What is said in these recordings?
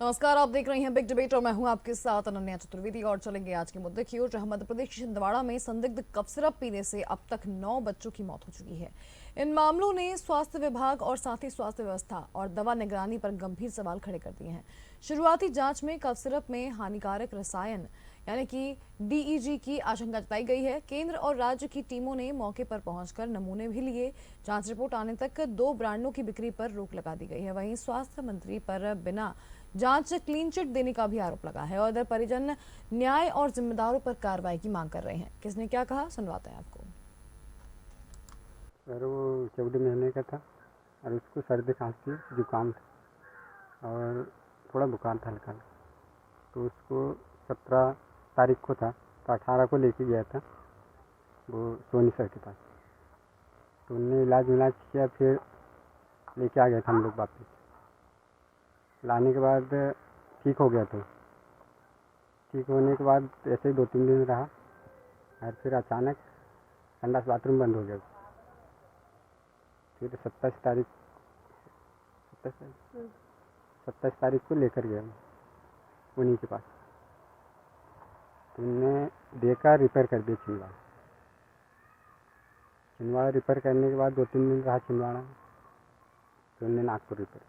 नमस्कार, आप देख रहे हैं बिग डिबेट और मैं हूं आपके साथ अनन्या चतुर्वेदी। और चलेंगे आज के मुद्दे की ओर, जहां मध्य प्रदेश के छिंदवाड़ा में संदिग्ध कफ सिरप पीने से अब तक 9 बच्चों की मौत हो चुकी है। इन मामलों ने स्वास्थ्य विभाग और साथ ही स्वास्थ्य व्यवस्था और दवा निगरानी पर गंभीर सवाल खड़े कर दिए हैं। शुरुआती जांच में कफ सिरप में हानिकारक रसायन यानी कि डीईजी की आशंका जताई गई है। केंद्र और राज्य की टीमों ने मौके पर पहुंचकर नमूने भी लिए। जांच रिपोर्ट आने तक 2 ब्रांडों की बिक्री पर रोक लगा दी गई है। वहीं स्वास्थ्य मंत्री पर बिना जांच क्लीन चिट देने का भी आरोप लगा है। और इधर परिजन न्याय और जिम्मेदारों पर कार्रवाई की मांग कर रहे हैं। किसने क्या कहा, सुनवाते हैं आपको। सर वो 14 महीने का था और उसको सर्दी खांसी जुकाम था और थोड़ा बुखार था हल्का। तो उसको 17 तारीख को था, तो 18 को लेके गया था वो सोनी सर के पास। तो उनने इलाज किया, फिर लेके आ गया था हम लोग वापस। लाने के बाद ठीक हो गया। तो ठीक होने के बाद ऐसे ही 2-3 दिन रहा और फिर अचानक संडास बाथरूम बंद हो गया। फिर 27 तारीख को लेकर गया उन्हीं के पास। तो उनने देखा, रिपेयर कर दिया छिंदवाड़ा रिपेयर करने के बाद 2-3 दिन रहा छिंदवाड़ा। तो उनने नागपुर रिपेयर।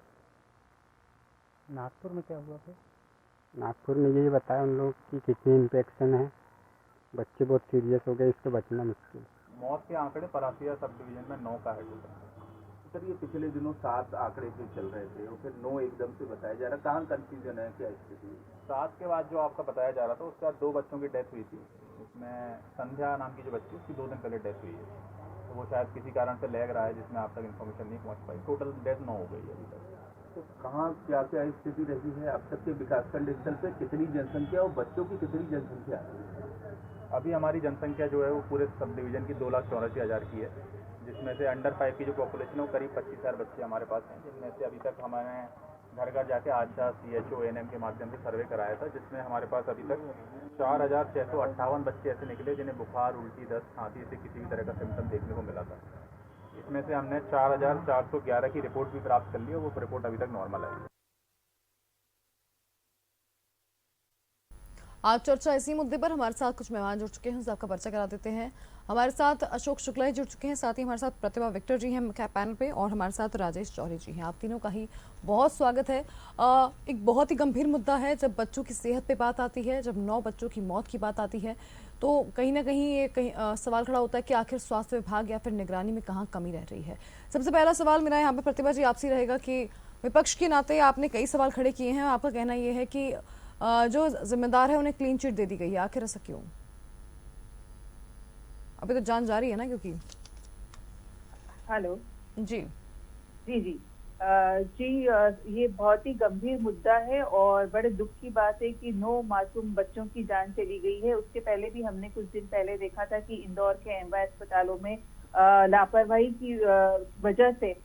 नागपुर में क्या हुआ फिर? नागपुर में यही बताया उन लोग कि कितनी इन्फेक्शन है, बच्चे बहुत सीरियस हो गए, इससे बचना मुश्किल। मौत के आंकड़े परासिया सब डिवीजन में 9 का है टोटल। सर ये पिछले दिनों 7 आंकड़े जो चल रहे थे और फिर 9 एकदम से बताया जा रहा, कहाँ कंफ्यूजन है, क्या स्थिति? 7 के बाद जो आपका बताया जा रहा था उसके बाद 2 बच्चों की डेथ हुई थी। उसमें संध्या नाम की जो बच्ची, उसकी 2 दिन पहले डेथ हुई है। तो वो शायद किसी कारण से लैग रहा है जिसमें आप तक इन्फॉर्मेशन नहीं पहुँच पाई। टोटल डेथ 9 हो गई है अभी तक। तो कहाँ क्या क्या स्थिति रही है अब तक के विकासखंड स्तर पे? कितनी जनसंख्या और बच्चों की कितनी जनसंख्या? अभी हमारी जनसंख्या जो है वो पूरे सब डिवीजन की 2,84,000 की है, जिसमें से अंडर 5 की जो पॉपुलेशन है वो करीब 25,000 बच्चे हमारे पास हैं, जिनमें से अभी तक हमारे घर घर जाके आशा, CHO, ANM के माध्यम से सर्वे कराया था, जिसमें हमारे पास अभी तक 4,658 बच्चे ऐसे निकले जिन्हें बुखार, उल्टी, दस्त, खांसी से किसी भी तरह का सिम्टम देखने को मिला था। इसमें से हमने 4,411 की रिपोर्ट भी प्राप्त कर ली और वो रिपोर्ट अभी तक नॉर्मल आई है। आज चर्चा इसी मुद्दे पर हमारे साथ कुछ मेहमान जुड़ चुके हैं, आपका परिचय करा देते हैं। हमारे साथ अशोक शुक्ला जी जुड़ चुके हैं, साथ ही हमारे साथ प्रतिभा विक्टर जी हैं पैनल पे, और हमारे साथ राजेश चौधरी जी हैं। आप तीनों का ही बहुत स्वागत है। एक बहुत ही गंभीर मुद्दा है जब बच्चों की सेहत पे बात आती है, जब 9 बच्चों की मौत की बात आती है, तो कहीं ना कहीं ये सवाल खड़ा होता है कि आखिर स्वास्थ्य विभाग या फिर निगरानी में कहाँ कमी रह रही है। सबसे पहला सवाल मेरा यहाँ पे प्रतिभा जी आपसे रहेगा कि विपक्ष के नाते आपने कई सवाल खड़े किए हैं। आपका कहना यह है कि जो जिम्मेदार है उन्हें क्लीन चिट दे दी गई है, आखिर ऐसा क्यों? अभी तो जांच जारी है ना, क्योंकि हेलो जी जी ये बहुत ही गंभीर मुद्दा है और बड़े दुख की बात है कि 9 मासूम बच्चों की जान चली गई है। उसके पहले भी हमने कुछ दिन पहले देखा था कि इंदौर के एमवाय अस्पतालों में लापरवाही की वजह से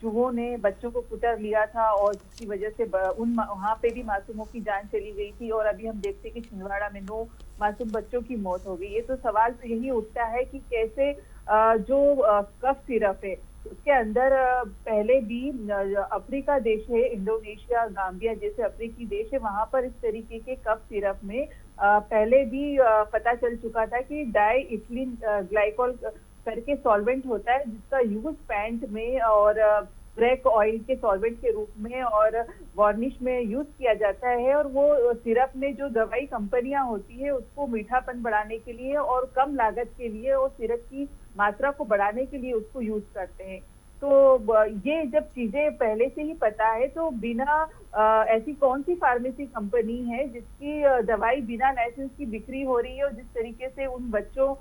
चूहों ने बच्चों को कुतर लिया था और जिसकी वजह से वहाँ पे भी मासूमों की जान चली गई थी। और अभी हम देखते हैं कि छिंदवाड़ा में 9 मासूम बच्चों की मौत हो गई। ये तो सवाल तो यही उठता है कि कैसे जो कफ सिरप है उसके अंदर पहले भी अफ्रीका देश है, इंडोनेशिया, गाम्बिया जैसे अफ्रीकी देश है, वहां पर इस तरीके के कफ सिरप में पहले भी पता चल चुका था कि डाई इथिलीन ग्लाइकोल करके सॉल्वेंट होता है, जिसका यूज पैंट में और ब्रेक ऑयल के सॉल्वेंट के रूप में और वार्निश में यूज किया जाता है। और वो सिरप में जो दवाई कंपनियां होती है उसको मीठापन बढ़ाने के लिए और कम लागत के लिए और सिरप की मात्रा को बढ़ाने के लिए उसको यूज करते हैं। तो ये जब चीजें पहले से ही पता है तो बिना ऐसी कौन सी फार्मेसी कंपनी है जिसकी दवाई बिना लाइसेंस की बिक्री हो रही है और जिस तरीके से उन बच्चों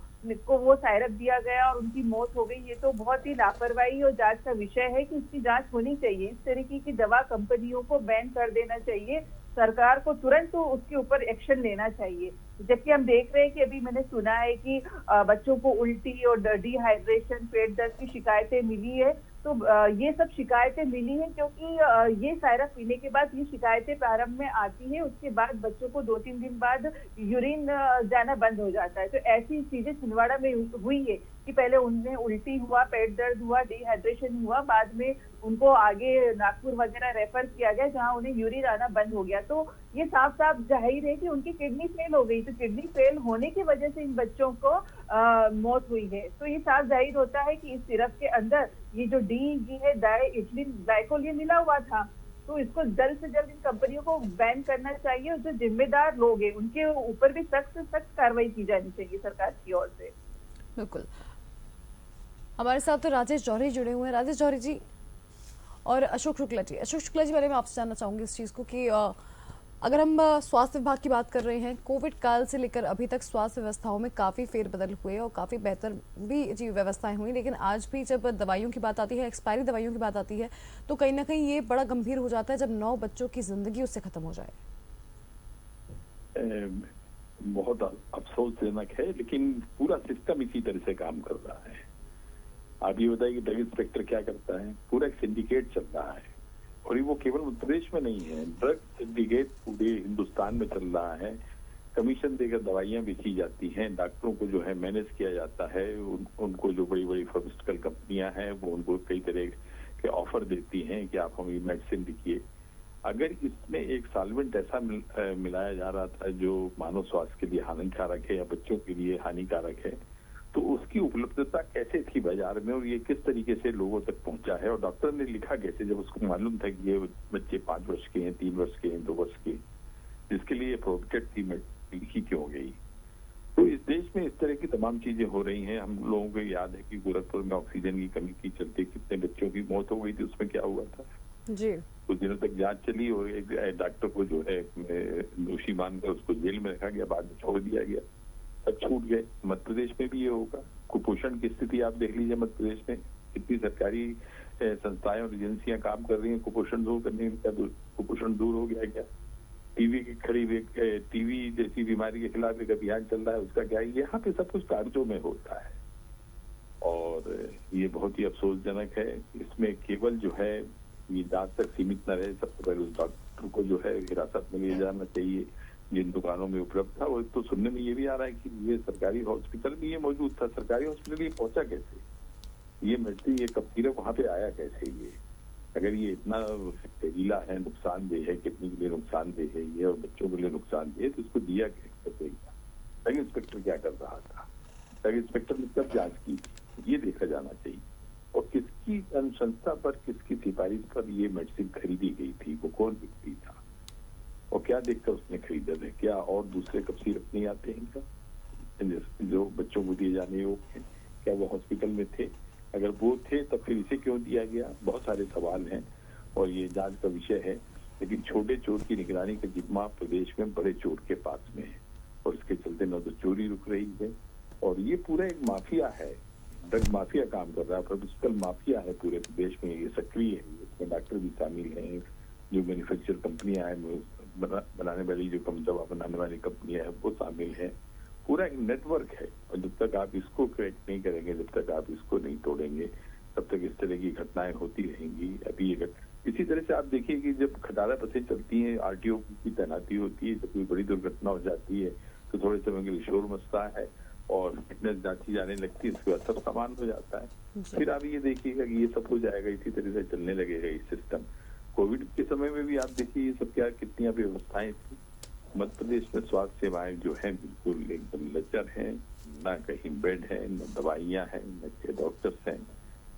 को वो सायरप दिया गया और उनकी मौत हो गई, ये तो बहुत ही लापरवाही और जांच का विषय है कि इसकी जांच होनी चाहिए। इस तरीके की दवा कंपनियों को बैन कर देना चाहिए, सरकार को तुरंत तो उसके ऊपर एक्शन लेना चाहिए। जबकि हम देख रहे हैं कि अभी मैंने सुना है कि बच्चों को उल्टी और डिहाइड्रेशन, पेट दर्द की शिकायतें मिली है, तो ये सब शिकायतें मिली हैं, क्योंकि ये सायरप पीने के बाद ये शिकायतें प्रारंभ में आती हैं, उसके बाद बच्चों को 2-3 दिन बाद यूरिन जाना बंद हो जाता है। तो ऐसी चीजें छिंदवाड़ा में हुई है कि पहले उनमें उल्टी हुआ, पेट दर्द हुआ, डिहाइड्रेशन हुआ, बाद में उनको आगे नागपुर वगैरह रेफर किया गया, जहां उन्हें यूरिन आना बंद हो गया। तो ये साफ साफ जाहिर है कि उनकी किडनी फेल हो गई। तो किडनी फेल होने की वजह से इन बच्चों को मौत हुई है। तो ये साफ जाहिर होता है कि इस सिरप के अंदर ये जो DEG है, डाई इथिलीन ग्लाइकोल, ये मिला हुआ था। तो इसको जल्द से जल्द इन कंपनियों को बैन करना चाहिए, और जो जिम्मेदार लोग हैं उनके ऊपर भी सख्त से सख्त कार्रवाई की जानी चाहिए सरकार की ओर से। बिल्कुल। हमारे साथ तो राजेश जौहरी जुड़े हुए हैं। राजेश जौहरी जी और अशोक शुक्ला जी बारे में आपसे जानना चाहूंगी इस चीज़ को कि अगर हम स्वास्थ्य विभाग की बात कर रहे हैं, कोविड काल से लेकर अभी तक स्वास्थ्य व्यवस्थाओं में काफ़ी फेरबदल हुए और काफ़ी बेहतर भी जी व्यवस्थाएं हुई, लेकिन आज भी जब दवाइयों की बात आती है, एक्सपायरी दवाइयों की बात आती है, तो कहीं ना कहीं ये बड़ा गंभीर हो जाता है जब 9 बच्चों की जिंदगी उससे खत्म हो जाए। बहुत अफसोसजनक है, लेकिन पूरा सिस्टम इसी तरह से काम कर रहा है। आप ये बताइए कि ड्रग इंस्पेक्टर क्या करता है, पूरा एक सिंडिकेट चल रहा है, और ये वो केवल उत्तर प्रदेश में नहीं है, ड्रग सिंडिकेट पूरे हिंदुस्तान में चल रहा है। कमीशन देकर दवाइयां बेची जाती हैं, डॉक्टरों को जो है मैनेज किया जाता है, उनको जो बड़ी बड़ी फार्मास्यूटिकल कंपनियां हैं वो उनको कई तरह के ऑफर देती हैं कि आप हमें मेडिसिन लिखिए। अगर इसमें एक सॉल्वेंट ऐसा मिलाया जा रहा था जो मानव स्वास्थ्य के लिए हानिकारक है या बच्चों के लिए हानिकारक है, तो उसकी उपलब्धता कैसे थी बाजार में और ये किस तरीके से लोगों तक पहुंचा है, और डॉक्टर ने लिखा कैसे जब उसको मालूम था कि ये बच्चे 5 वर्ष के हैं, 3 वर्ष के हैं, 2 वर्ष के, जिसके लिए प्रोटेक्टेड थी लिखी क्यों गई। तो इस देश में इस तरह की तमाम चीजें हो रही हैं। हम लोगों को याद है कि गोरखपुर में ऑक्सीजन की कमी के चलते कितने बच्चों की मौत हो गई थी, उसमें क्या हुआ था जी। कुछ दिनों तक जांच चली और एक डॉक्टर को जो है दोषी मानकर उसको जेल में रखा गया, बाद में छोड़ दिया गया, सब छूट गए। मध्य प्रदेश में भी ये होगा। कुपोषण की स्थिति आप देख लीजिए, मध्य प्रदेश में कितनी सरकारी संस्थाएं और एजेंसियां काम कर रही हैं कुपोषण दूर करने का। कुपोषण दूर हो गया क्या? टीवी जैसी बीमारी के खिलाफ एक अभियान चल रहा है, उसका क्या है? यहाँ पे सब कुछ कागजों में होता है और ये बहुत ही अफसोसजनक है। इसमें केवल जो है ये जांच तक सीमित न रहे, सबसे पहले उस डॉक्टर को जो है हिरासत में लिया जाना चाहिए जिन दुकानों में उपलब्ध था। और तो सुनने में ये भी आ रहा है कि ये सरकारी हॉस्पिटल में ये मौजूद था। सरकारी हॉस्पिटल ये पहुंचा कैसे? ये मेडिसिन, ये कफ्तीरा वहां पे आया कैसे? ये अगर ये इतना जहरीला है, नुकसानदेह है, किडनी के लिए नुकसानदेह है ये और बच्चों के लिए नुकसानदेह है, तो इसको दिया कैसे? ड्रग इंस्पेक्टर क्या कर रहा था? ड्रग इंस्पेक्टर ने कब जांच की, ये देखा जाना चाहिए। और किसकी अनुशंसा पर, किसकी सिफारिश पर ये मेडिसिन खरीदी गई थी, वो कौन व्यक्ति था और क्या देखकर उसने खरीदा है? क्या और दूसरे कब सिरप नहीं आते हैं इनका जो बच्चों को दिए जाने योग्य हैं? क्या वो हॉस्पिटल में थे? अगर वो थे तब फिर इसे क्यों दिया गया? बहुत सारे सवाल हैं और ये जांच का विषय है। लेकिन छोटे चोर की निगरानी का जिम्मा प्रदेश में बड़े चोर के पास में है और इसके चलते न तो चोरी रुक रही है और ये पूरा एक माफिया है, ड्रग माफिया काम कर रहा है, फार्मास्यूटिकल माफिया है पूरे प्रदेश में। ये सक्रिय है, इसमें डॉक्टर भी शामिल हैं, जो मैन्युफैक्चर कंपनियां हैं, बनाने वाली जो कम दवा बनाने वाली कंपनियां हैं वो शामिल है। पूरा एक नेटवर्क है और जब तक आप इसको क्रैक नहीं करेंगे, जब तक आप इसको नहीं तोड़ेंगे, तब तक इस तरह की घटनाएं होती रहेंगी। अभी इसी तरह से आप देखिए कि जब खटारा बसें चलती हैं, RTO की तैनाती होती है, जब कोई बड़ी दुर्घटना हो जाती है तो थोड़े समय के लिए शोर मचता है और फिटनेस जांची जाने लगती है, इसके बाद सब सामान हो जाता है। फिर आप ये देखिएगा कि ये सब हो जाएगा, इसी तरह से चलने लगेगा ये सिस्टम। कोविड के समय में भी आप देखिए ये सब क्या कितनी व्यवस्थाएं थी। मध्य प्रदेश में स्वास्थ्य सेवाएं जो है बिल्कुल एकदम लचर हैं, ना कहीं बेड है, न दवाइयां हैं, न के डॉक्टर्स हैं।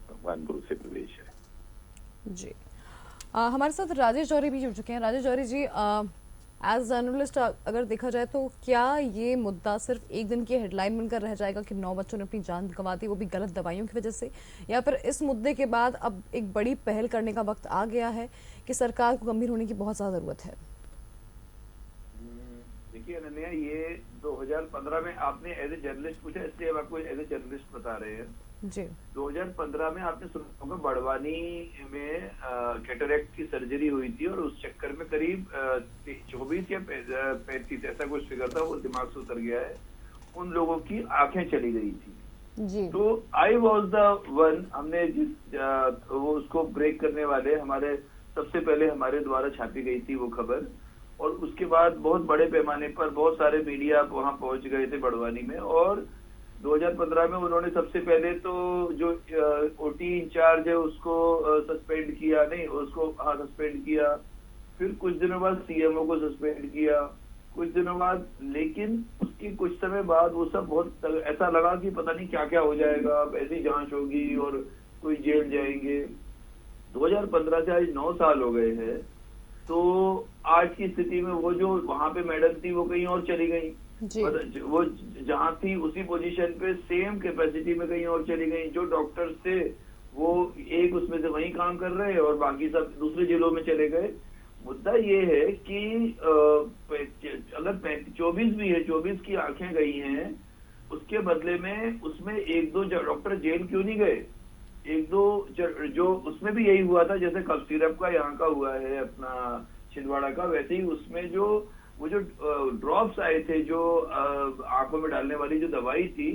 भगवान भरोसे प्रदेश है जी। हमारे साथ राजेश जौहरी भी जुड़ चुके हैं। राजेश जौहरी जी, एज जर्नलिस्ट अगर देखा जाए तो क्या ये मुद्दा सिर्फ एक दिन की हेडलाइन बनकर रह जाएगा कि 9 बच्चों ने अपनी जान गंवा दी, वो भी गलत दवाइयों की वजह से, या फिर इस मुद्दे के बाद अब एक बड़ी पहल करने का वक्त आ गया है कि सरकार को गंभीर होने की बहुत ज्यादा जरूरत है? देखिए अनन्या, ये 2015 में आपने एज ए जर्नलिस्ट पूछा, इसलिए हम आपको एज ए जर्नलिस्ट बता रहे हैं जी। 2015 में आपने सुना होगा बड़वानी में कैटरेक्ट की सर्जरी हुई थी और उस चक्कर में करीब 24 या 35 ऐसा कुछ फिगर था, वो दिमाग से उतर गया है, उन लोगों की आंखें चली गई थी। जी। तो आई वॉज द वन, हमने वो उसको ब्रेक करने वाले हमारे सबसे पहले हमारे द्वारा छापी गई थी वो खबर, और उसके बाद बहुत बड़े पैमाने पर बहुत सारे मीडिया वहां पहुंच गए थे बड़वानी में। और 2015 में उन्होंने सबसे पहले तो जो ओटी इंचार्ज है उसको सस्पेंड किया, नहीं उसको हाँ सस्पेंड किया। फिर कुछ दिनों बाद सीएमओ को सस्पेंड किया कुछ दिनों बाद, लेकिन उसके कुछ समय बाद वो सब बहुत ऐसा लगा कि पता नहीं क्या क्या हो जाएगा, अब ऐसी जांच होगी और कोई जेल जाएंगे। 2015 से आज 9 साल हो गए हैं। तो आज की स्थिति में वो जो वहां पे मैडम थी वो कहीं और चली गई, जी। वो जहां थी उसी पोजीशन पे सेम कैपेसिटी में कहीं और चली गई। जो डॉक्टर्स थे वो एक उसमें से वहीं काम कर रहे हैं और बाकी सब दूसरे जिलों में चले गए। मुद्दा ये है कि अगर 24 भी है, 24 की आंखें गई हैं, उसके बदले में उसमें एक दो डॉक्टर जेल क्यों नहीं गए? एक दो जो उसमें भी यही हुआ था, जैसे कफ सिरप का यहाँ का हुआ है अपना छिंदवाड़ा का, वैसे ही उसमें जो वो जो ड्रॉप्स आए थे, जो आंखों में डालने वाली जो दवाई थी,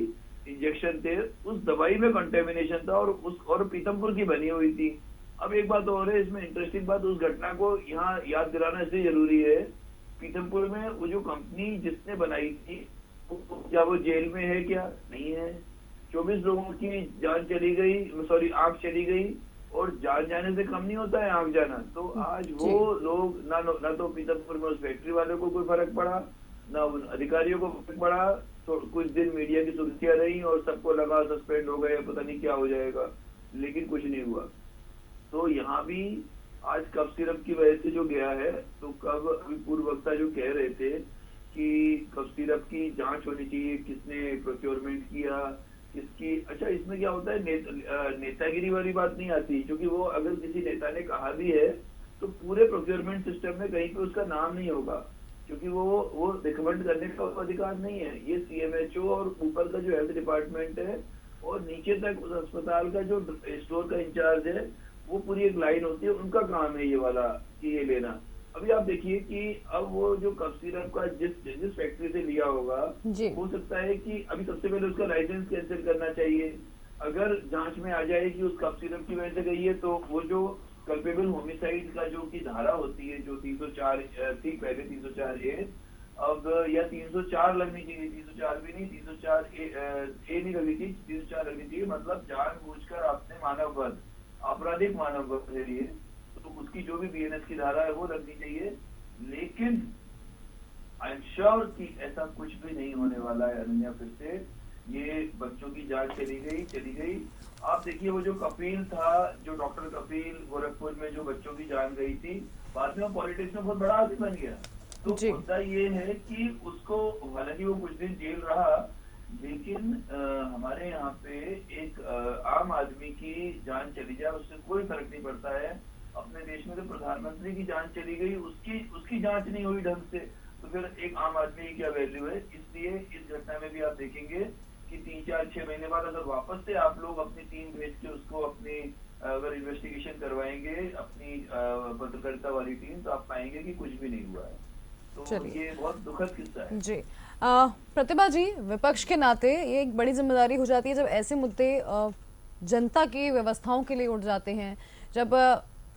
इंजेक्शन थे, उस दवाई में कंटेमिनेशन था और पीतमपुर की बनी हुई थी। अब एक बात और है इसमें इंटरेस्टिंग बात, उस घटना को यहाँ याद दिलाना इसलिए जरूरी है, पीतमपुर में वो जो कंपनी जिसने बनाई थी क्या वो जेल में है? क्या नहीं है। 24 लोगों की जान चली गई, सॉरी आंख चली गई, और जान जाने से कम नहीं होता है आंख जाना। तो आज वो लोग ना तो पीतमपुर में उस फैक्ट्री वाले को कोई फर्क पड़ा, ना उन अधिकारियों को फर्क पड़ा। तो कुछ दिन मीडिया की सुर्खियां रही और सबको लगा सस्पेंड हो गए, पता नहीं क्या हो जाएगा, लेकिन कुछ नहीं हुआ। तो यहाँ भी आज कफ सिरप की वजह से जो गया है, तो कब अभी पूर्व वक्ता जो कह रहे थे कि कफ सिरप की जांच होनी चाहिए, किसने प्रोक्योरमेंट किया, किसकी, अच्छा इसमें क्या होता है, नेतागिरी वाली बात नहीं आती, क्योंकि वो अगर किसी नेता ने कहा भी है तो पूरे प्रोक्योरमेंट सिस्टम में कहीं पे उसका नाम नहीं होगा, क्योंकि वो रिकमेंड करने का अधिकार नहीं है। ये सीएमएचओ और ऊपर का जो हेल्थ डिपार्टमेंट है और नीचे तक उस अस्पताल का जो स्टोर का इंचार्ज है, वो पूरी एक लाइन होती है, उनका काम है ये वाला कि ये लेना। अभी आप देखिए कि अब वो जो कफ सिरप का जिस फैक्ट्री से लिया होगा, हो सकता है कि अभी सबसे पहले उसका लाइसेंस कैंसिल करना चाहिए। अगर जांच में आ जाए कि उस कफ सिरप की वजह से गई है, तो वो जो कल्पेबल होमिसाइड का जो की धारा होती है, जो 304 थी पहले 304A, अब या 304 लगनी चाहिए, 304 भी नहीं, 304 ए नहीं लगनी चाहिए, 304 लगनी चाहिए। मतलब जानबूझकर आपने मानव वध, आपराधिक मानव वध के लिए, तो उसकी जो भी बीएनएस की धारा है वो लगनी चाहिए। लेकिन आई एम श्योर कि ऐसा कुछ भी नहीं होने वाला है अनन्या। फिर से ये बच्चों की जान चली गई। आप देखिए वो जो कपिल था, जो डॉक्टर कपिल गोरखपुर में जो बच्चों की जान गई थी, बाद में पॉलिटिक्स में बहुत बड़ा आदमी बन गया। तो मुद्दा ये है कि उसको, हालांकि वो कुछ दिन जेल रहा, लेकिन हमारे यहाँ पे एक आम आदमी की जान चली जाए उससे कोई फर्क नहीं पड़ता है। अपने देश में तो प्रधानमंत्री की जान चली गई, उसकी जांच नहीं हुई ढंग से, तो फिर एक आम आदमी की क्या वैल्यू है। इसलिए इस घटना में भी आप देखेंगे कि 3-4-6 महीने बाद अगर वापस से आप लोग अपनी टीम भेज के उसको अपनी अगर इन्वेस्टिगेशन करवाएंगे, अपनी पत्रकारिता वाली टीम, तो आप पाएंगे कि कुछ भी नहीं हुआ है। तो ये बहुत दुखद किस्सा है जी। प्रतिभा जी, विपक्ष के नाते ये एक बड़ी जिम्मेदारी हो जाती है जब ऐसे मुद्दे जनता की व्यवस्थाओं के लिए उठ जाते हैं, जब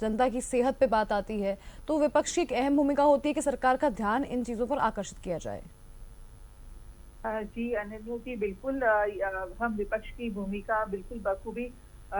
जनता की सेहत पे बात आती है, तो विपक्ष की एक अहम भूमिका होती है कि सरकार का ध्यान इन चीजों पर आकर्षित किया जाए। जी अनन्या जी, बिल्कुल हम विपक्ष की भूमिका बिल्कुल बखूबी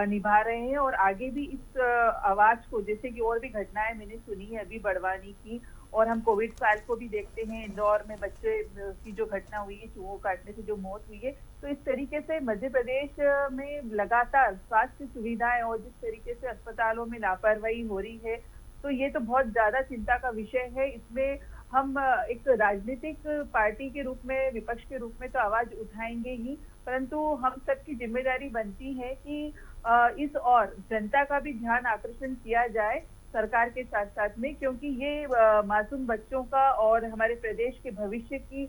निभा रहे हैं और आगे भी इस आवाज को, जैसे कि और भी घटनाएं मैंने सुनी है अभी बड़वानी की, और हम कोविड काल को भी देखते हैं, इंदौर में बच्चे की जो घटना हुई है, चूहों काटने से जो मौत हुई है। तो इस तरीके से मध्य प्रदेश में लगातार स्वास्थ्य सुविधाएं और जिस तरीके से अस्पतालों में लापरवाही हो रही है, तो ये तो बहुत ज्यादा चिंता का विषय है। इसमें हम एक राजनीतिक पार्टी के रूप में, विपक्ष के रूप में तो आवाज उठाएंगे ही, परंतु हम सबकी जिम्मेदारी बनती है कि इस और जनता का भी ध्यान आकर्षण किया जाए सरकार के साथ साथ में, क्योंकि ये मासूम बच्चों का और हमारे प्रदेश के भविष्य की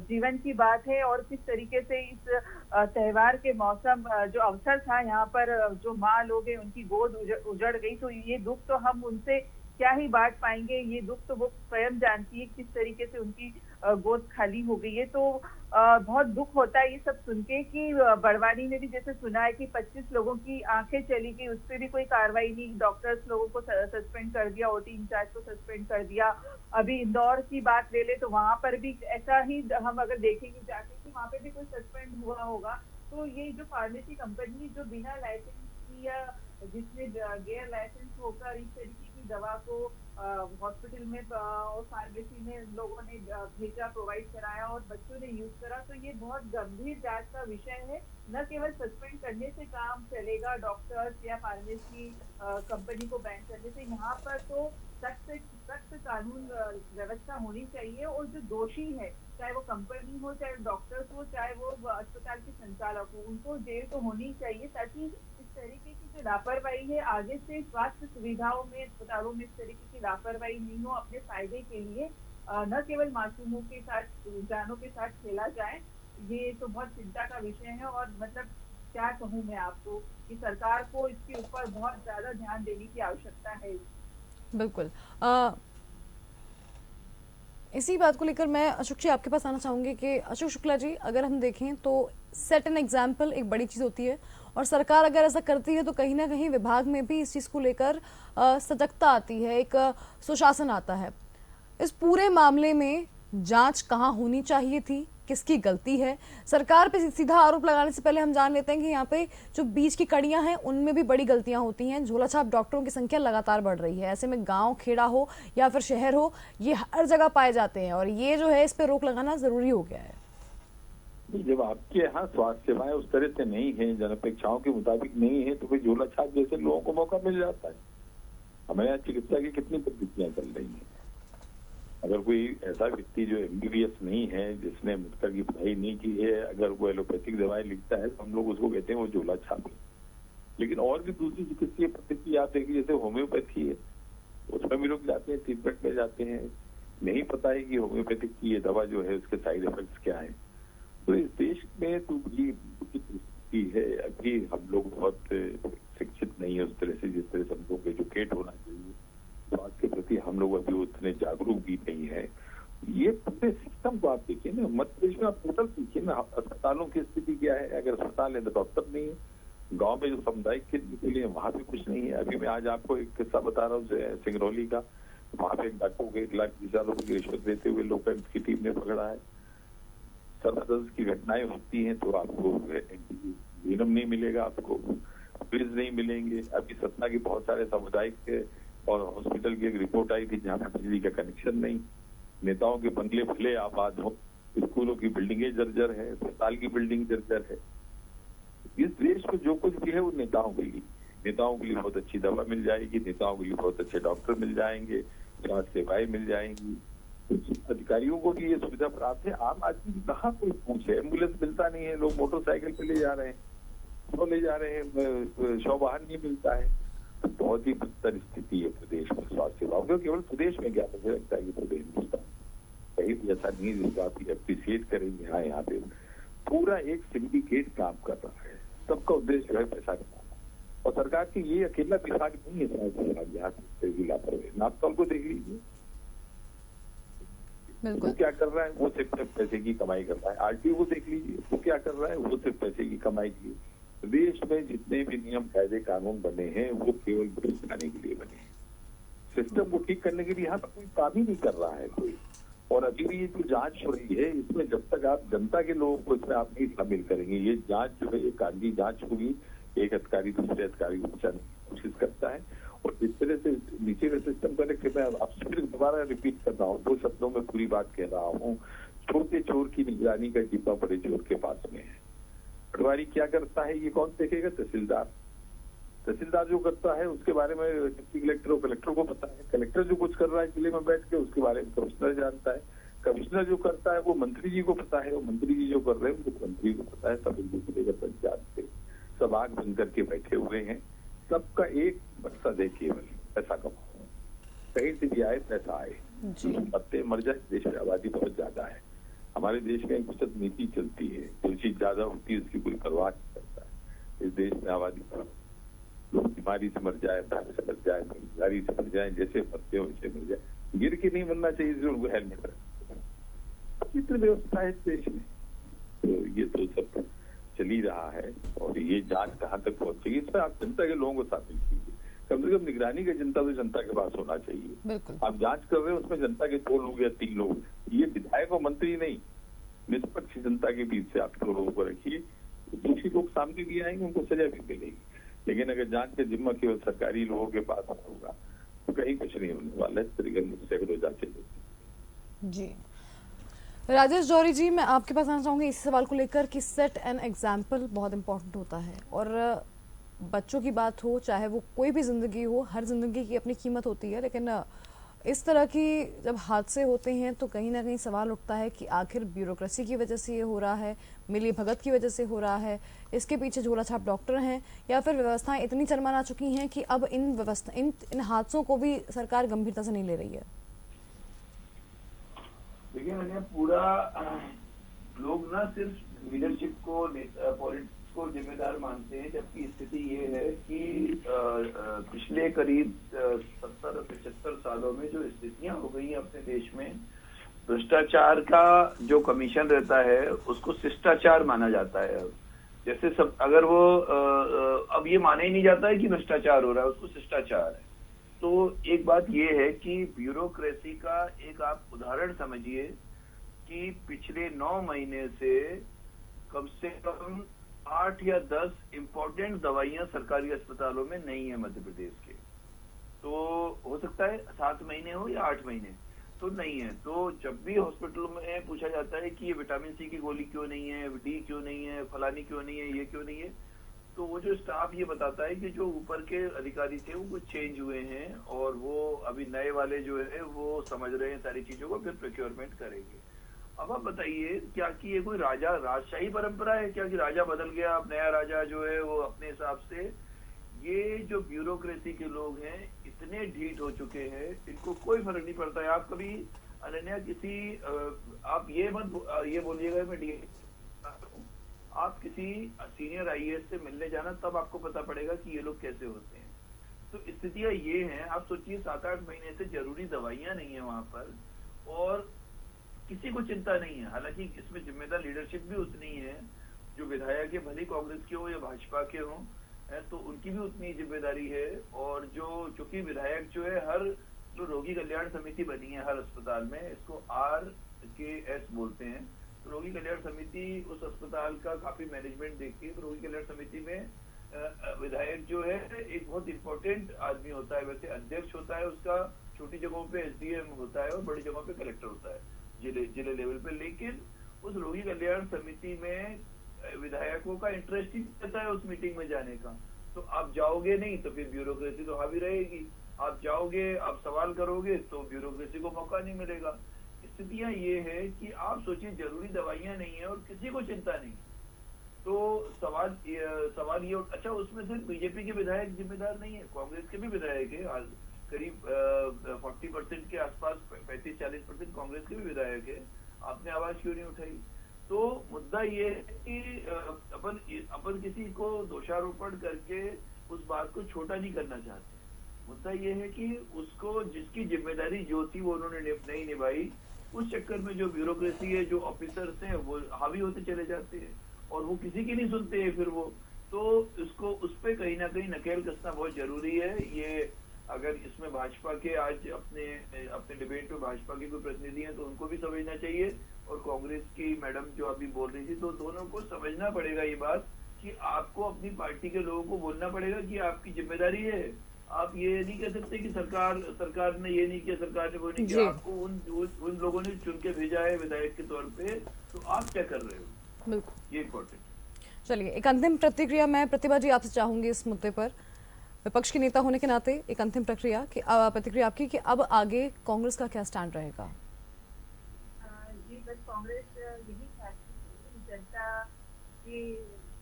जीवन की बात है। और किस तरीके से इस त्योहार के मौसम जो अवसर था, यहाँ पर जो माँ लोग हैं उनकी गोद उजड़ गई, तो ये दुख तो हम उनसे क्या ही बांट पाएंगे। ये दुख तो वो स्वयं जानती है किस तरीके से उनकी गोद खाली हो गई है। तो बहुत दुख होता है ये सब सुन के कि बड़वानी में भी जैसे सुना है कि 25 लोगों की आंखें चली गई, उस पर भी कोई कार्रवाई नहीं, डॉक्टर्स लोगों को सस्पेंड कर दिया, ओटी इंचार्ज को सस्पेंड कर दिया। अभी इंदौर की बात ले ले तो वहां पर भी ऐसा ही हम अगर देखेंगे जाके कि वहां पे भी कोई सस्पेंड हुआ होगा। तो ये जो फार्मेसी कंपनी जो बिना लाइसेंस की या जिसमें गैर लाइसेंस होकर इस तरीके की दवा को हॉस्पिटल में और फार्मेसी में लोगों ने भेजा, प्रोवाइड कराया और बच्चों ने यूज करा, तो ये बहुत गंभीर जांच का विषय है। न केवल सस्पेंड करने से काम चलेगा डॉक्टर्स या फार्मेसी कंपनी को बैन करने से, यहाँ पर तो सख्त कानून व्यवस्था होनी चाहिए और जो दोषी है, चाहे वो कंपनी हो, चाहे डॉक्टर्स हो, चाहे वो अस्पताल के संचालक हो, उनको जेल तो होनी चाहिए, ताकि इस तरीके की जो लापरवाही है आगे से स्वास्थ्य सुविधाओं में, अस्पतालों में इस तरीके की लापरवाही नहीं हो, अपने फायदे के लिए न केवल मासूमों के साथ, जानों के साथ खेला जाए। ये तो बहुत चिंता का विषय है और मतलब क्या कहूँ मैं आपको कि सरकार को इसके ऊपर बहुत ज्यादा ध्यान देने की आवश्यकता है। बिल्कुल। इसी बात को लेकर मैं अशोक जी आपके पास आना चाहूंगी कि अशोक शुक्ला जी, अगर हम देखें तो सेट एन एग्जाम्पल एक बड़ी चीज़ होती है और सरकार अगर ऐसा करती है तो कहीं ना कहीं विभाग में भी इस चीज़ को लेकर सजगता आती है, एक सुशासन आता है। इस पूरे मामले में जांच कहाँ होनी चाहिए थी, किसकी गलती है? सरकार पे सीधा आरोप लगाने से पहले हम जान लेते हैं कि यहाँ पे जो बीच की कड़ियां हैं उनमें भी बड़ी गलतियां होती हैं। झोलाछाप डॉक्टरों की संख्या लगातार बढ़ रही है, ऐसे में गांव खेड़ा हो या फिर शहर हो, ये हर जगह पाए जाते हैं और ये जो है इस पे रोक लगाना जरूरी हो गया है। जब आपके यहाँ स्वास्थ्य सेवाएं उस तरह से नहीं है, जनअपेक्षाओं के मुताबिक नहीं है, तो फिर झोलाछाप जैसे लोगों को मौका मिल जाता है। हमारे यहाँ चिकित्सा की कितनी पद्धतियां चल रही हैं। अगर कोई ऐसा व्यक्ति जो MBBS नहीं है, जिसने मेडिकल की पढ़ाई नहीं की है, अगर वो एलोपैथिक दवाएं लिखता है तो हम लोग उसको कहते हैं वो झोलाछाप है। लेकिन और भी दूसरी चिकित्सीय पद्धति आप देखिए, जैसे होम्योपैथी है, उसमें भी लोग जाते हैं, ट्रीटमेंट में जाते हैं, नहीं पता है कि होम्योपैथिक की ये दवा जो है उसके साइड इफेक्ट्स क्या है। तो इस देश में तो बड़ी परिस्थिति है, अभी हम लोग बहुत शिक्षित नहीं है उस तरह से, जिस तरह से हम लोग एजुकेट होना चाहिए। स्वास्थ्य के प्रति हम लोग अभी उतने जागरूक भी नहीं है। ये पूरे सिस्टम को आप देखिए ना, मध्य प्रदेश में आप टोटल देखिए ना, अस्पतालों की स्थिति क्या है। अगर अस्पताल है तो डॉक्टर नहीं है, गांव में जो सामुदायिक केंद्र के लिए वहां भी कुछ नहीं है। अभी मैं आज आपको एक किस्सा बता रहा हूँ सिंगरौली का, वहां पे एक डॉक्टर को 1,20,000 रुपए की रिश्वत देते हुए लोकायुक्त की टीम ने पकड़ा है। सर्वदर्श की घटनाएं होती हैं तो आपको विनम नहीं मिलेगा, आपको फ्रिज नहीं मिलेंगे। अभी सतना के बहुत सारे सामुदायिक और हॉस्पिटल की एक रिपोर्ट आई थी जहाँ पे बिजली का कनेक्शन नहीं, नेताओं के बंगले भले आबाद हो, स्कूलों की बिल्डिंगें जर्जर है, अस्पताल की बिल्डिंग जर्जर है। इस देश में जो कुछ भी है वो नेताओं के लिए, नेताओं के लिए बहुत अच्छी दवा मिल जाएगी, नेताओं के लिए बहुत अच्छे डॉक्टर मिल जाएंगे, स्वास्थ्य सेवाएं मिल जाएंगी, कुछ अधिकारियों को भी ये सुविधा प्राप्त है। आम आदमी की कहाँ कोई पूछे, एम्बुलेंस मिलता नहीं है, लोग मोटरसाइकिल पे ले जा रहे हैं, वो ले जा रहे हैं, शव वाहन नहीं मिलता है। तो बहुत ही बदतर स्थिति है प्रदेश में स्वास्थ्य सेवाओं की। केवल प्रदेश में क्या, मुझे लगता है कि पूरे हिंदुस्तान कहीं भी ऐसा नहीं जिसको आप एप्रिसिएट करेंगे। हाँ, यहाँ पे पूरा एक सिंडिकेट काम कर रहा है, सबका उद्देश्य है पैसा कमाना। और सरकार की ये अकेला विभाग नहीं है स्वास्थ्य विभाग, यहाँ से लापरवाही। नापतौल को देख लीजिए, वो क्या कर रहा है, वो सिर्फ पैसे की कमाई कर रहा है। RTO को देख लीजिए, वो क्या कर रहा है, वो सिर्फ पैसे की कमाई की। प्रदेश में जितने भी नियम कायदे कानून बने हैं वो केवल घूस खाने के लिए बने हैं। सिस्टम को ठीक करने के लिए यहाँ पर कोई काम ही नहीं कर रहा है कोई। और अभी भी ये जो जांच हो रही है, इसमें जब तक आप जनता के लोगों को इसमें आप नहीं शामिल करेंगे, ये जांच जो है ये कागजी जांच होगी, एक अधिकारी दूसरे अधिकारी को बचाने की कोशिश करता है। और इस तरह से नीचे का सिस्टम करेक्ट, मैं आपसे फिर दोबारा रिपीट कर रहा हूँ, 2 शब्दों में पूरी बात कह रहा हूँ। छोटे चोर की निगरानी का डिब्बा बड़े चोर के पास में है। पटवारी क्या करता है ये कौन देखेगा? तहसीलदार जो करता है उसके बारे में डिप्टी कलेक्टर और कलेक्टर को पता है। कलेक्टर जो कुछ कर रहा है जिले में बैठ के उसके बारे में कमिश्नर जानता है। कमिश्नर जो करता है वो मंत्री जी को पता है, और मंत्री जी जो कर रहे हैं वो मंत्री को पता है। सब एक दूसरे का पंचायत से सब आग बंद करके बैठे हुए हैं। सबका एक मकसद है, केवल पैसा कमाओ, कहीं से भी आए पैसा आए, पत्ते मर जाए। देश में आबादी बहुत ज्यादा है, हमारे देश में एक बचत नीति चलती है, जो चीज ज्यादा होती है उसकी कोई परवाह नहीं करता है। इस देश में आबादी लोग बीमारी से मर जाए, दाग से मर जाए, गाड़ी से मर जाए, जैसे मरते हो वैसे मर जाए, गिर के नहीं मरना चाहिए जो उनको हेलमेट रखना। चित्र व्यवस्था है देश में, तो ये तो सब चल ही रहा है। और ये जांच कहाँ तक पहुंचेगी, इसमें आप जनता के लोगों को शामिल कीजिए। कम से कम निगरानी का जनता तो जनता के पास होना चाहिए। बिल्कुल। आप जांच कर रहे हो उसमें जनता के 2 लोग या 3 लोग, ये विधायक और मंत्री नहीं, निष्पक्ष जनता के बीच से आप 2 लोगों को रखिए, दोषी लोग सामने भी आएंगे, उनको सजा भी मिलेगी। लेकिन अगर जांच का जिम्मा केवल सरकारी लोगों के पास होगा तो कहीं कुछ नहीं होने वाला है। इस तरीके से सैकड़ों जांचें जी। राजेश जौहरी जी, मैं आपके पास आना चाहूंगी इस सवाल को लेकर कि सेट एन एग्जाम्पल बहुत इंपॉर्टेंट होता है, और बच्चों की बात हो, चाहे वो कोई भी जिंदगी हो, हर जिंदगी की अपनी कीमत होती है, लेकिन इस तरह की जब हादसे होते हैं तो कहीं ना कहीं सवाल उठता है कि आखिर ब्यूरोक्रेसी की वजह से ये हो रहा है, मिली भगत की वजह से हो रहा है, इसके पीछे झोला छाप डॉक्टर हैं, या फिर व्यवस्थाएं इतनी चरमरा चुकी हैं कि अब इन हादसों को भी सरकार गंभीरता से नहीं ले रही है। देखिए, मैंने पूरा लोग ना सिर्फ लीडरशिप को, पॉलिटिक्स को जिम्मेदार मानते हैं, जबकि स्थिति ये है कि पिछले करीब 70-75 सालों में जो स्थितियां हो गई हैं अपने देश में, भ्रष्टाचार का जो कमीशन रहता है उसको शिष्टाचार माना जाता है। जैसे सब, अगर वो अब ये माना ही नहीं जाता है कि भ्रष्टाचार हो रहा है, उसको शिष्टाचार है। तो एक बात ये है कि ब्यूरोक्रेसी का एक आप उदाहरण समझिए कि पिछले 9 महीने से कम 8 या 10 इम्पोर्टेंट दवाइयां सरकारी अस्पतालों में नहीं है मध्य प्रदेश के। तो हो सकता है 7 महीने हो या 8 महीने, तो नहीं है। तो जब भी हॉस्पिटलों में पूछा जाता है कि ये विटामिन सी की गोली क्यों नहीं है, डी क्यों नहीं है, फलानी क्यों नहीं है, ये क्यों नहीं है, तो वो जो स्टाफ ये बताता है कि जो ऊपर के अधिकारी थे वो कुछ चेंज हुए हैं और वो अभी नए वाले जो है वो समझ रहे हैं सारी चीजों को, फिर प्रोक्योरमेंट करेंगे। अब आप बताइए, क्या कि ये कोई राजशाही परंपरा है क्या कि राजा बदल गया, अब नया राजा जो है वो अपने हिसाब से? ये जो ब्यूरोक्रेसी के लोग हैं इतने ढीठ हो चुके हैं, इनको कोई फर्क नहीं पड़ता है। आप कभी अनन्या आप ये बोलिएगा मैं आप किसी सीनियर आईएएस से मिलने जाना, तब आपको पता पड़ेगा कि ये लोग कैसे होते हैं। तो स्थितियां ये हैं। आप सोचिए 7-8 महीने से जरूरी दवाइयां नहीं है वहां पर और किसी को चिंता नहीं है। हालांकि इसमें जिम्मेदार लीडरशिप भी उतनी है, जो विधायक है भले कांग्रेस के हो या भाजपा के हो, तो उनकी भी उतनी जिम्मेदारी है। और चूंकि विधायक जो है, हर जो रोगी कल्याण समिति बनी है हर अस्पताल में, इसको RKS बोलते हैं, तो रोगी कल्याण समिति उस अस्पताल का काफी मैनेजमेंट देखती है। तो रोगी कल्याण समिति में विधायक जो है एक बहुत इंपॉर्टेंट आदमी होता है। वैसे अध्यक्ष होता है उसका, छोटी जगहों पे SDM होता है और बड़ी जगहों पे कलेक्टर होता है जिले लेवल पे। लेकिन उस रोगी कल्याण समिति में विधायकों का इंटरेस्ट ही रहता है उस मीटिंग में जाने का। तो आप जाओगे नहीं तो फिर ब्यूरोक्रेसी तो हावी रहेगी, आप जाओगे, आप सवाल करोगे तो ब्यूरोक्रेसी को मौका नहीं मिलेगा। स्थितियां ये है कि आप सोचिए जरूरी दवाइयां नहीं है और किसी को चिंता नहीं, तो सवाल ये, अच्छा उसमें सिर्फ बीजेपी के विधायक जिम्मेदार नहीं है, कांग्रेस के भी विधायक है। करीब 40% के आसपास, 35-40% कांग्रेस के भी विधायक है। आपने आवाज क्यों नहीं उठाई? तो मुद्दा ये है कि अपन किसी को दोषारोपण करके उस बात को छोटा नहीं करना चाहते। मुद्दा ये है कि उसको जिसकी जिम्मेदारी जो थी वो उन्होंने नहीं निभाई, उस चक्कर में जो ब्यूरोक्रेसी है, जो ऑफिसर्स हैं, वो हावी होते चले जाते हैं और वो किसी की नहीं सुनते हैं। फिर वो तो उस पर कहीं ना कहीं नकेल कसना बहुत जरूरी है। ये अगर इसमें भाजपा के आज अपने डिबेट में भाजपा के कोई प्रतिनिधि हैं तो उनको भी समझना चाहिए, और कांग्रेस की मैडम जो अभी बोल रही थी, तो दोनों को समझना पड़ेगा ये बात कि आपको अपनी पार्टी के लोगों को बोलना पड़ेगा कि आपकी जिम्मेदारी है। आप ये नहीं कह सकते कि सरकार ने ये नहीं किया, सरकार ने वो नहीं किया। आपको उन लोगों ने चुन के भेजा है विधायक के तौर पे, तो आप क्या कर रहे हो, ये इम्पोर्टेंट। चलिए, एक अंतिम प्रतिक्रिया मैं प्रतिभा जी आपसे चाहूंगी इस मुद्दे पर, विपक्ष के नेता होने के नाते एक अंतिम प्रतिक्रिया आपकी कि अब आगे कांग्रेस का क्या स्टैंड रहेगा? जी, बस कांग्रेस यही चाहती है जनता की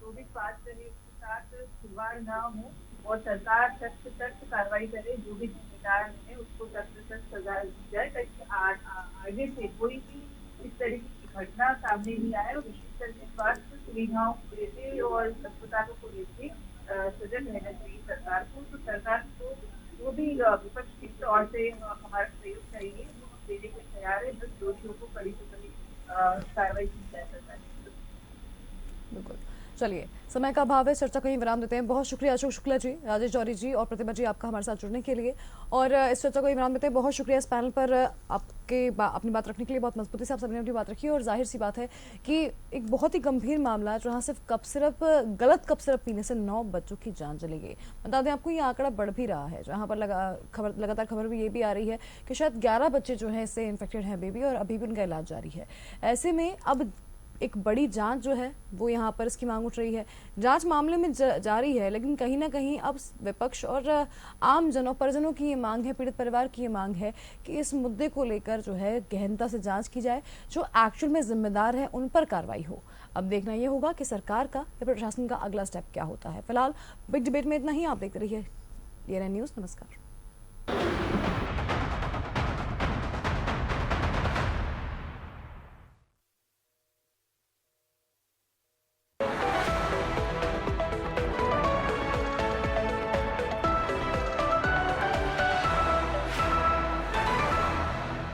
जो भी बात करे उसके साथ खिलवाड़ ना हो और सरकार सख्त कार्रवाई करे। जो भी जिम्मेदार है उसको सख्त सजा दी जाए ताकि आगे से कोई भी इस तरीके की घटना सामने नहीं आए। और विशेष करके स्वास्थ्य सुविधाओं को लेते और अस्पतालों को लेते सजग रहना चाहिए सरकार को। तो सरकार को जो भी विपक्ष की तौर से हमारा सहयोग चाहिए वो हम देने के तैयार है। बस दोषियों को कड़ी से कड़ी कार्रवाई की जाए सरकार की। बिल्कुल। चलिए, समय का अभाव है, चर्चा को ही विराम देते हैं। बहुत शुक्रिया अशोक शुक्ला जी, राजेश जौहरी जी और प्रतिभा जी आपका हमारे साथ जुड़ने के लिए, और इस चर्चा को ही विराम देते हैं। बहुत शुक्रिया इस पैनल पर अपनी बात रखने के लिए। बहुत मजबूती से आप सबने अपनी बात रखी, और जाहिर सी बात है कि एक बहुत ही गंभीर मामला है जहाँ सिर्फ गलत कप सिरप पीने से 9 बच्चों की जान चली गई। बता दें आपको, ये आंकड़ा बढ़ भी रहा है, जहाँ पर लगातार खबर भी ये भी आ रही है कि शायद 11 बच्चे जो है इससे इन्फेक्टेड हैं बेबी, और अभी भी उनका इलाज जारी है। ऐसे में अब एक बड़ी जांच जो है वो यहाँ पर इसकी मांग उठ रही है। जांच मामले में जारी है, लेकिन कहीं ना कहीं अब विपक्ष और आम परिजनों की ये मांग है, पीड़ित परिवार की ये मांग है कि इस मुद्दे को लेकर जो है गहनता से जांच की जाए, जो एक्चुअल में जिम्मेदार है उन पर कार्रवाई हो। अब देखना ये होगा कि सरकार का या प्रशासन का अगला स्टेप क्या होता है। फिलहाल बिग डिबेट में इतना ही। आप देखते रहिए DNN न्यूज़। नमस्कार।